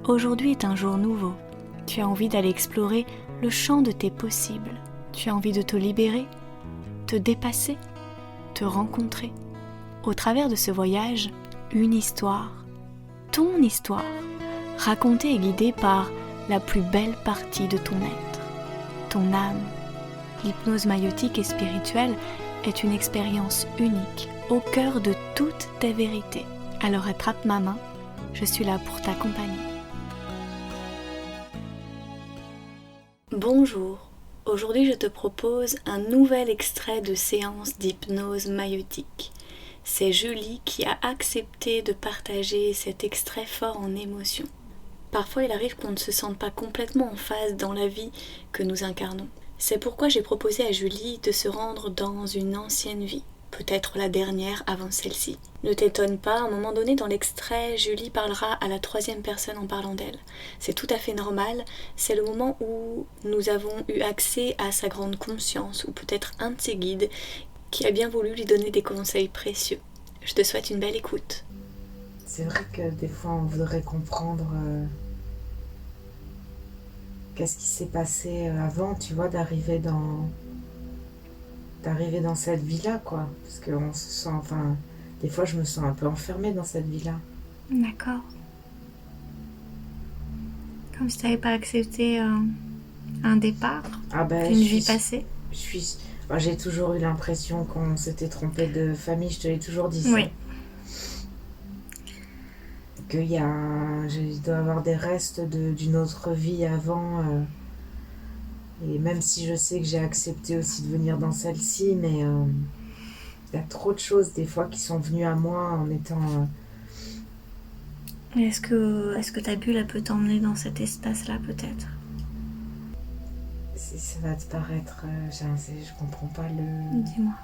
Aujourd'hui est un jour nouveau. Tu as envie d'aller explorer le champ de tes possibles. Tu as envie de te libérer, te dépasser, te rencontrer. Au travers de ce voyage, une histoire, ton histoire, racontée et guidée par la plus belle partie de ton être, ton âme. L'hypnose maïotique et spirituelle est une expérience unique au cœur de toutes tes vérités. Alors attrape ma main, je suis là pour t'accompagner. Bonjour, aujourd'hui je te propose un nouvel extrait de séance d'hypnose maïotique. C'est Julie qui a accepté de partager cet extrait fort en émotion. Parfois il arrive qu'on ne se sente pas complètement en phase dans la vie que nous incarnons. C'est pourquoi j'ai proposé à Julie de se rendre dans une ancienne vie, peut-être la dernière avant celle-ci. Ne t'étonne pas, à un moment donné dans l'extrait, Julie parlera à la troisième personne en parlant d'elle. C'est tout à fait normal, c'est le moment où nous avons eu accès à sa grande conscience, ou peut-être un de ses guides, qui a bien voulu lui donner des conseils précieux. Je te souhaite une belle écoute. C'est vrai que des fois on voudrait comprendre qu'est-ce qui s'est passé avant, tu vois, d'arriver dans cette vie-là, quoi. Parce qu'on se sent, enfin, des fois je me sens un peu enfermée dans cette vie-là. D'accord. Comme si tu n'avais pas accepté un départ, une vie passée. J'ai toujours eu l'impression qu'on s'était trompé de famille, je te l'ai toujours dit ça. Oui. Il doit y avoir des restes d'une autre vie avant. Et même si je sais que j'ai accepté aussi de venir dans celle-ci, mais il y a trop de choses des fois qui sont venues à moi en étant... Est-ce que ta bulle elle peut t'emmener dans cet espace-là peut-être? Ça va te paraître... je comprends pas le... Dis-moi.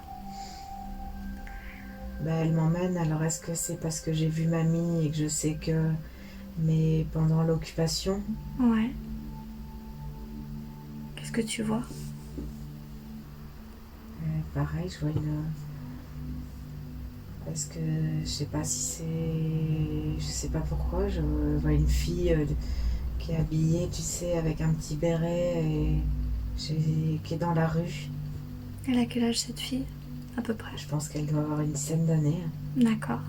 Elle m'emmène, alors est-ce que c'est parce que j'ai vu mamie et que je sais que... Mais pendant l'occupation... Ouais. Qu'est-ce que tu vois? Pareil, je vois une... Est-ce que... Je sais pas si c'est... Je sais pas pourquoi, je vois une fille qui est habillée, tu sais, avec un petit béret et... qui est dans la rue. Elle a quel âge cette fille? À peu près. Je pense qu'elle doit avoir une dizaine d'années. D'accord.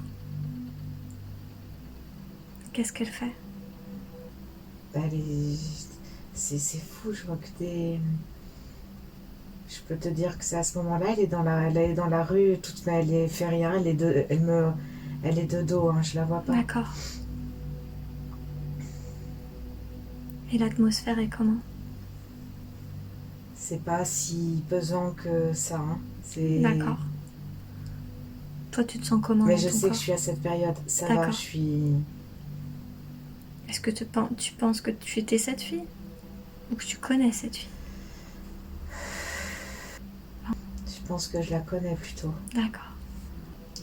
Qu'est-ce qu'elle fait? C'est fou, je vois que des... Je peux te dire que c'est à ce moment-là, elle est dans la rue, elle fait rien, elle est de dos, hein, je la vois pas. D'accord. Et l'atmosphère est comment? C'est pas si pesant que ça, hein. D'accord. Toi, tu te sens comment? Mais je sais que je suis à cette période, ça va, je suis... Est-ce que tu penses que tu étais cette fille? Ou que tu connais cette fille? Je pense que je la connais plutôt. D'accord.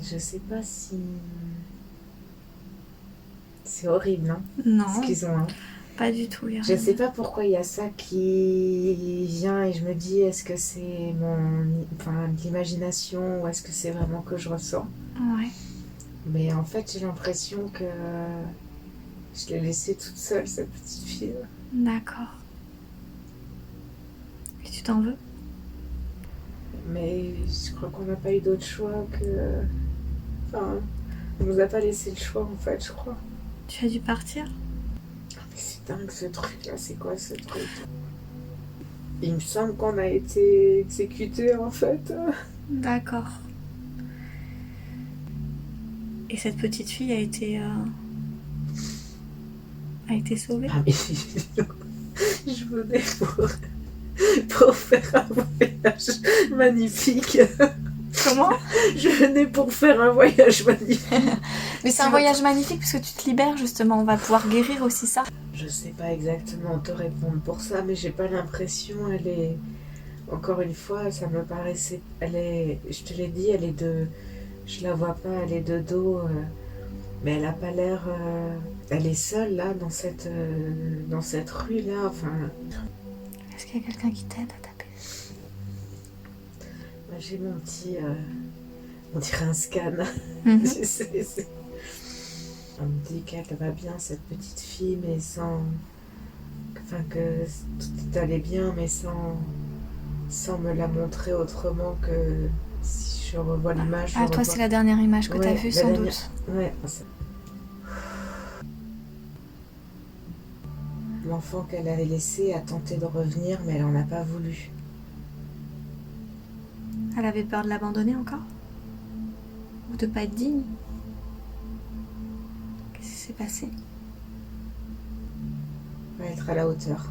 Je sais pas si... C'est horrible, hein? Non. Excuse-moi. Pas du tout. Je sais pas pourquoi il y a ça qui vient et je me dis est-ce que c'est l'imagination ou est-ce que c'est vraiment que je ressens? Ouais. Mais en fait j'ai l'impression que je l'ai laissée toute seule, cette petite fille. D'accord. Et tu t'en veux? Mais je crois qu'on n'a pas eu d'autre choix que... Enfin, on nous a pas laissé le choix en fait, je crois. Tu as dû partir? Mais c'est dingue ce truc là, c'est quoi ce truc? Il me semble qu'on a été exécutés en fait. D'accord. Et cette petite fille a été sauvée? Ah mais je venais pour faire un voyage magnifique. Comment? Je venais pour faire un voyage magnifique. Mais c'est un voyage magnifique parce que tu te libères justement, on va pouvoir guérir aussi ça. Je sais pas exactement te répondre pour ça, mais j'ai pas l'impression, elle est... Encore une fois, ça me paraissait... Je te l'ai dit, elle est de... Je la vois pas, elle est de dos, mais elle a pas l'air... Elle est seule là, dans cette rue là, enfin... Est-ce qu'il y a quelqu'un qui t'aide à taper? J'ai mon petit... on dirait un scan. Mhm. On me dit qu'elle va bien, cette petite fille, mais sans... Enfin, que tout allait bien, mais sans me la montrer autrement que si je revois l'image. Ah, toi, c'est la dernière image que t'as vue, sans doute. Ouais. L'enfant qu'elle avait laissé a tenté de revenir, mais elle en a pas voulu. Elle avait peur de l'abandonner encore? Ou de pas être digne? Qu'est-ce qui s'est passé? Pas être à la hauteur.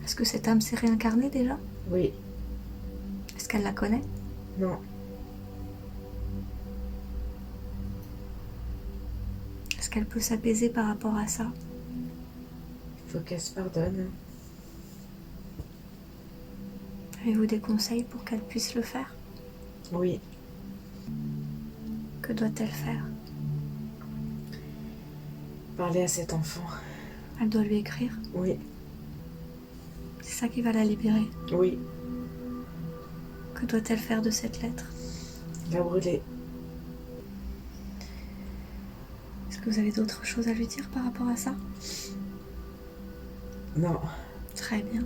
Est-ce que cette âme s'est réincarnée déjà? Oui. Est-ce qu'elle la connaît? Non. Est-ce qu'elle peut s'apaiser par rapport à ça? Il faut qu'elle se pardonne. Avez-vous des conseils pour qu'elle puisse le faire? Oui. Que doit-elle faire? Parler à cet enfant. Elle doit lui écrire? Oui. C'est ça qui va la libérer? Oui. Que doit-elle faire de cette lettre? La brûler. Est-ce que vous avez d'autres choses à lui dire par rapport à ça? Non. Très bien.